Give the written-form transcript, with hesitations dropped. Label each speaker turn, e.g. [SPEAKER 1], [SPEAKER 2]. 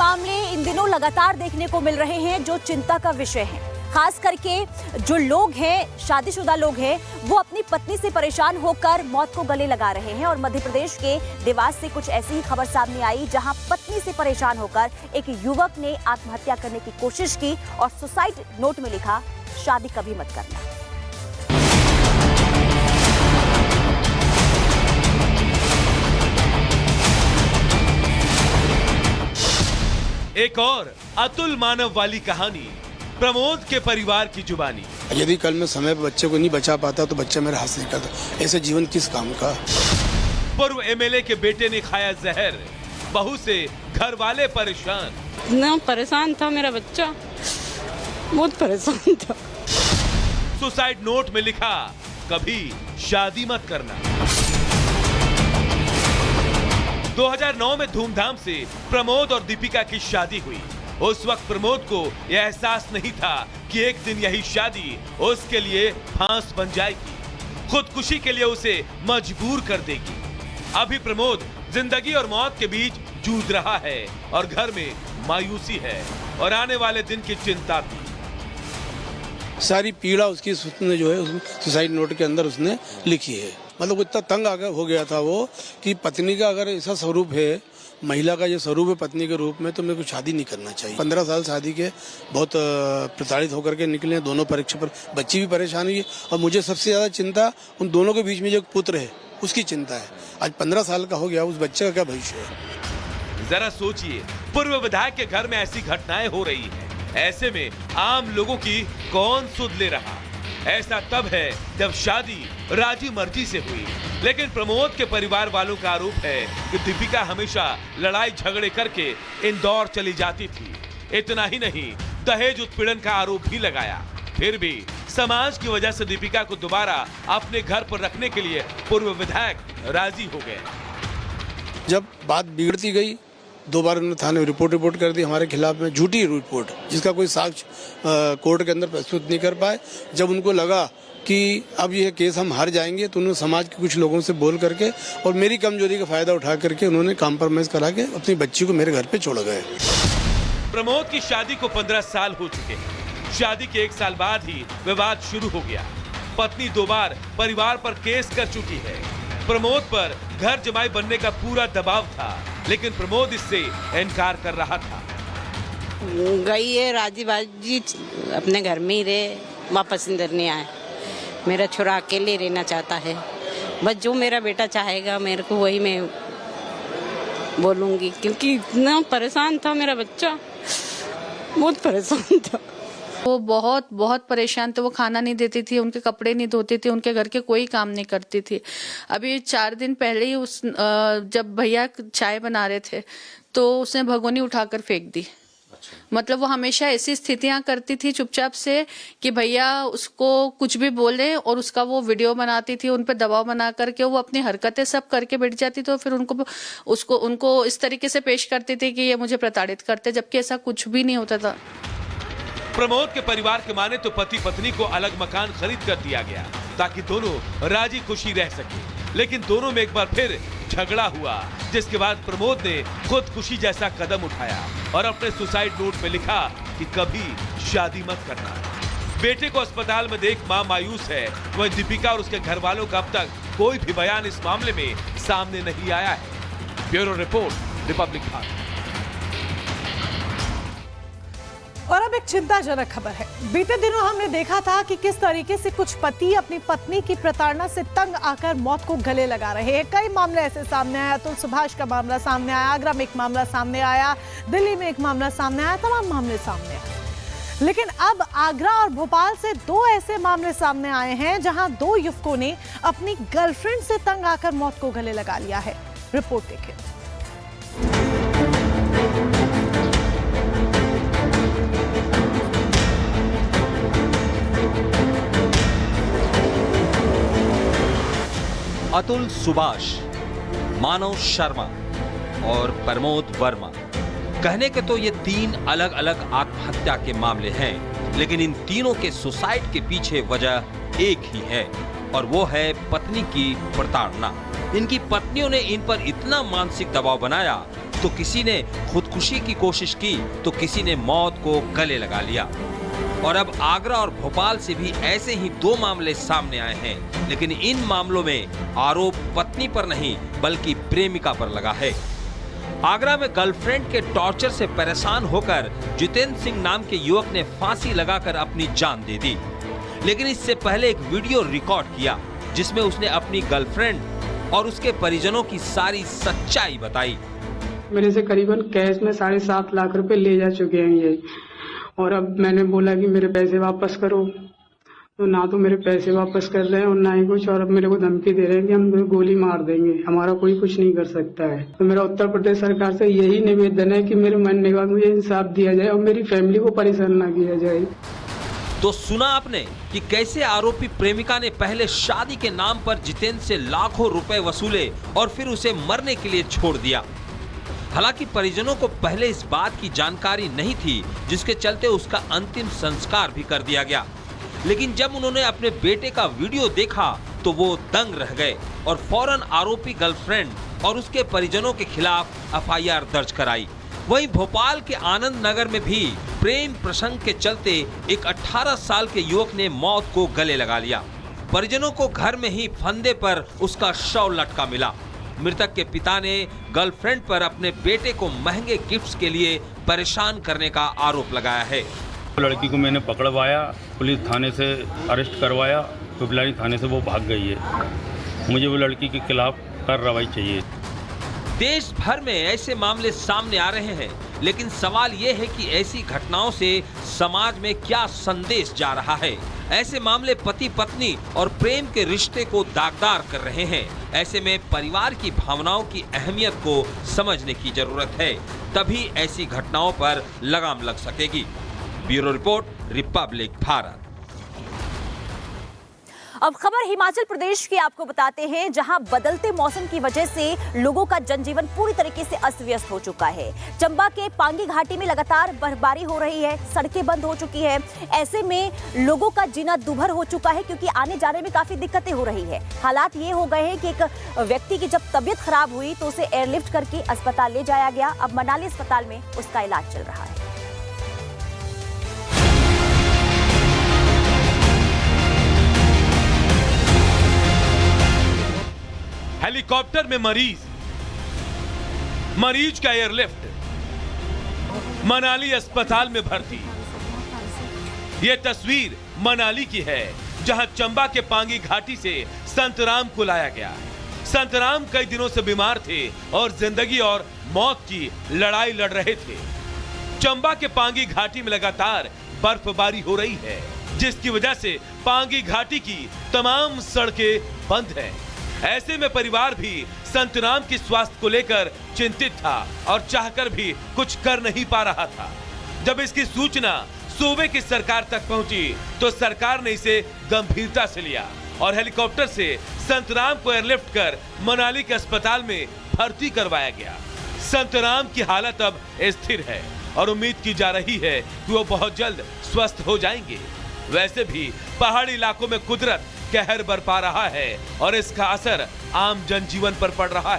[SPEAKER 1] मामले इन दिनों लगातार देखने को मिल रहे हैं जो चिंता का विषय है। खास करके जो लोग हैं, शादीशुदा लोग हैं, वो अपनी पत्नी से परेशान होकर मौत को गले लगा रहे हैं। और मध्य प्रदेश के देवास से कुछ ऐसी ही खबर सामने आई जहां पत्नी से परेशान होकर एक युवक ने आत्महत्या करने की कोशिश की और सुसाइड नोट में लिखा, शादी कभी मत करना।
[SPEAKER 2] एक और अतुल मानव वाली कहानी, प्रमोद के परिवार की जुबानी।
[SPEAKER 3] यदि कल मैं समय पर बच्चे को नहीं बचा पाता तो बच्चा मेरे हाथ से निकलता। ऐसे जीवन किस काम का।
[SPEAKER 2] पूर्व एमएलए के बेटे ने खाया जहर, बहू से घर वाले परेशान।
[SPEAKER 4] इतना परेशान था मेरा बच्चा, बहुत परेशान था।
[SPEAKER 2] सुसाइड नोट में लिखा, कभी शादी मत करना। 2009 में धूमधाम से प्रमोद और दीपिका की शादी हुई। उस वक्त प्रमोद को यह एहसास नहीं था कि एक दिन यही शादी उसके लिए फांस बन जाएगी, खुदकुशी के लिए उसे मजबूर कर देगी। अभी प्रमोद जिंदगी और मौत के बीच जूझ रहा है और घर में मायूसी है और आने वाले दिन की चिंता भी।
[SPEAKER 3] सारी पीड़ा उसकी उसने जो है उस सुसाइड नोट के अंदर उसने लिखी है। मतलब इतना तंग हो गया था वो कि पत्नी का अगर ऐसा स्वरूप है, महिला का जो स्वरूप है पत्नी के रूप में, तो मेरे को शादी नहीं करना चाहिए। 15 साल शादी के बहुत प्रताड़ित होकर के निकले। दोनों परीक्षा पर बच्ची भी परेशान हुई और मुझे सबसे ज्यादा चिंता उन दोनों के बीच में जो पुत्र है उसकी चिंता है। आज 15 साल का हो गया, उस बच्चे का क्या भविष्य है।
[SPEAKER 2] जरा सोचिए, पूर्व विधायक के घर में ऐसी घटनाएं हो रही हैं। ऐसे में आम लोगों की कौन सुध ले रहा। ऐसा तब है जब शादी राजी मर्जी से हुई। लेकिन प्रमोद के परिवार वालों का आरोप है कि दीपिका हमेशा लड़ाई झगड़े करके इंदौर चली जाती थी। इतना ही नहीं, दहेज उत्पीड़न का आरोप भी लगाया। फिर भी समाज की वजह से दीपिका को दोबारा अपने घर पर रखने के लिए पूर्व विधायक राजी हो गए।
[SPEAKER 3] जब बात बिगड़ती गई, 2 बार उन्होंने थाने में रिपोर्ट कर दी हमारे खिलाफ में, झूठी रिपोर्ट जिसका कोई साक्ष्य कोर्ट के अंदर प्रस्तुत नहीं कर पाए। जब उनको लगा कि अब यह केस हम हार जाएंगे तो उन्होंने समाज के कुछ लोगों से बोल करके और मेरी कमजोरी का फायदा उठा करके उन्होंने कॉम्प्रोमाइज करा के अपनी बच्ची को मेरे घर पे छोड़ गए।
[SPEAKER 2] प्रमोद की शादी को 15 साल हो चुके हैं। शादी के 1 साल बाद ही विवाद शुरू हो गया। पत्नी 2 बार परिवार पर केस कर चुकी है। प्रमोद पर घर जमाई बनने का पूरा दबाव था, लेकिन प्रमोद इससे इनकार कर रहा था।
[SPEAKER 4] गई है राजी बाजी, अपने घर में ही रहे, वापस इधर नहीं आए। मेरा छोरा अकेले रहना चाहता है। बस जो मेरा बेटा चाहेगा मेरे को वही मैं बोलूंगी, क्योंकि इतना परेशान था मेरा बच्चा, बहुत परेशान था।
[SPEAKER 5] वो बहुत परेशान थे। वो खाना नहीं देती थी, उनके कपड़े नहीं धोती थी, उनके घर के कोई काम नहीं करती थी। अभी 4 दिन पहले ही जब भैया चाय बना रहे थे तो उसने भगोनी उठाकर फेंक दी। मतलब वो हमेशा ऐसी स्थितियां करती थी चुपचाप से कि भैया उसको कुछ भी बोले, और उसका वो वीडियो बनाती थी, उन पे दबाव बना करके वो अपनी हरकतें सब करके बैठ जाती। तो फिर उनको इस तरीके से पेश करती थी कि ये मुझे प्रताड़ित करते, जबकि ऐसा कुछ भी नहीं होता था।
[SPEAKER 2] प्रमोद के परिवार के माने तो पति पत्नी को अलग मकान खरीद कर दिया गया ताकि दोनों राजी खुशी रह सके। लेकिन दोनों में एक बार फिर झगड़ा हुआ, जिसके बाद प्रमोद ने खुदकुशी जैसा कदम उठाया और अपने सुसाइड नोट में लिखा कि कभी शादी मत करना। बेटे को अस्पताल में देख मां मायूस है। वहीं दीपिका और उसके घर वालों का अब तक कोई भी बयान इस मामले में सामने नहीं आया है। Bureau report, Republic Bharat.
[SPEAKER 6] और अब एक चिंताजनक खबर है। बीते दिनों हमने देखा था कि किस तरीके से कुछ पति अपनी पत्नी की प्रताड़ना से तंग आकर मौत को गले लगा रहे हैं। कई मामले ऐसे सामने आए। अतुल सुभाष का मामला सामने आया, आगरा में एक मामला सामने आया, दिल्ली में एक मामला सामने आया, तमाम मामले सामने आए। लेकिन अब आगरा और भोपाल से 2 ऐसे मामले सामने आए हैं जहां 2 युवकों ने अपनी गर्लफ्रेंड से तंग आकर मौत को गले लगा लिया है। रिपोर्ट देखिए।
[SPEAKER 7] अतुल सुभाष, मानव शर्मा और प्रमोद वर्मा। कहने के तो ये 3 अलग अलग आत्महत्या के मामले हैं, लेकिन इन तीनों के सुसाइड के पीछे वजह एक ही है और वो है पत्नी की प्रताड़ना। इनकी पत्नियों ने इन पर इतना मानसिक दबाव बनाया तो किसी ने खुदकुशी की कोशिश की तो किसी ने मौत को गले लगा लिया। और अब आगरा और भोपाल से भी ऐसे ही 2 मामले सामने आए हैं, लेकिन इन मामलों में आरोप पत्नी पर नहीं बल्कि प्रेमिका पर लगा है। आगरा में गर्लफ्रेंड के टॉर्चर से परेशान होकर जितेंद्र सिंह नाम के युवक ने फांसी लगाकर अपनी जान दे दी, लेकिन इससे पहले एक वीडियो रिकॉर्ड किया जिसमें उसने अपनी गर्लफ्रेंड और उसके परिजनों की सारी सच्चाई बताई।
[SPEAKER 8] मेरे से करीबन कैश में 7.5 लाख रुपए ले जा चुके हैं ये, और अब मैंने बोला कि मेरे पैसे वापस करो, तो ना तो मेरे पैसे वापस कर रहे हैं और ना ही कुछ, और अब मेरे को धमकी दे रहे हैं कि हम गोली मार देंगे, हमारा कोई कुछ नहीं कर सकता है। तो मेरा उत्तर प्रदेश सरकार से यही निवेदन है कि मेरे मरने के बाद मुझे इंसाफ दिया जाए और मेरी फैमिली को परेशान ना किया जाए।
[SPEAKER 7] तो सुना आपने कि कैसे आरोपी प्रेमिका ने पहले शादी के नाम पर जितेंद्र से लाखों रुपए वसूले और फिर उसे मरने के लिए छोड़ दिया। हालांकि परिजनों को पहले इस बात की जानकारी नहीं थी, जिसके चलते उसका अंतिम संस्कार भी कर दिया गया। लेकिन जब उन्होंने अपने बेटे का वीडियो देखा तो वो दंग रह गए और फौरन आरोपी गर्लफ्रेंड और उसके परिजनों के खिलाफ एफआईआर दर्ज कराई। वहीं भोपाल के आनंद नगर में भी प्रेम प्रसंग के चलते एक 18 साल के युवक ने मौत को गले लगा लिया। परिजनों को घर में ही फंदे पर उसका शव लटका मिला। मृतक के पिता ने गर्लफ्रेंड पर अपने बेटे को महंगे गिफ्ट्स के लिए परेशान करने का आरोप लगाया है।
[SPEAKER 9] लड़की को मैंने पकड़वाया, पुलिस थाने से अरेस्ट करवाया, पिपलानी थाने से वो भाग गई है। मुझे वो लड़की के खिलाफ कार्रवाई चाहिए।
[SPEAKER 7] देश भर में ऐसे मामले सामने आ रहे हैं, लेकिन सवाल ये है कि ऐसी घटनाओं से समाज में क्या संदेश जा रहा है। ऐसे मामले पति पत्नी और प्रेम के रिश्ते को दागदार कर रहे हैं। ऐसे में परिवार की भावनाओं की अहमियत को समझने की जरूरत है, तभी ऐसी घटनाओं पर लगाम लग सकेगी। Bureau report, Republic Bharat.
[SPEAKER 1] अब खबर हिमाचल प्रदेश की आपको बताते हैं, जहां बदलते मौसम की वजह से लोगों का जनजीवन पूरी तरीके से अस्त व्यस्त हो चुका है। चंबा के पांगी घाटी में लगातार बर्फबारी हो रही है, सड़कें बंद हो चुकी है। ऐसे में लोगों का जीना दूभर हो चुका है, क्योंकि आने जाने में काफी दिक्कतें हो रही है। हालात ये हो गए हैं कि एक व्यक्ति की जब तबीयत खराब हुई तो उसे एयरलिफ्ट करके अस्पताल ले जाया गया। अब मनाली अस्पताल में उसका इलाज चल रहा है।
[SPEAKER 2] हेलीकॉप्टर में मरीज का एयरलिफ्ट, मनाली अस्पताल में भर्ती। यह तस्वीर मनाली की है, जहां चंबा के पांगी घाटी से संतराम को लाया गया। संतराम कई दिनों से बीमार थे और जिंदगी और मौत की लड़ाई लड़ रहे थे। चंबा के पांगी घाटी में लगातार बर्फबारी हो रही है, जिसकी वजह से पांगी घाटी की तमाम सड़कें बंद हैं। ऐसे में परिवार भी संतराम की स्वास्थ्य को लेकर चिंतित था और चाहकर भी कुछ कर नहीं पा रहा था। जब इसकी सूचना सूबे की सरकार तक पहुंची तो सरकार ने इसे गंभीरता से लिया और हेलीकॉप्टर से संतराम को एयरलिफ्ट कर मनाली के अस्पताल में भर्ती करवाया गया। संतराम की हालत अब स्थिर है और उम्मीद की जा रही है कि वो बहुत जल्द स्वस्थ हो जाएंगे। वैसे भी पहाड़ी इलाकों में कुदरत कहर बरपा रहा है और इसका असर आम जनजीवन पर पड़ रहा है।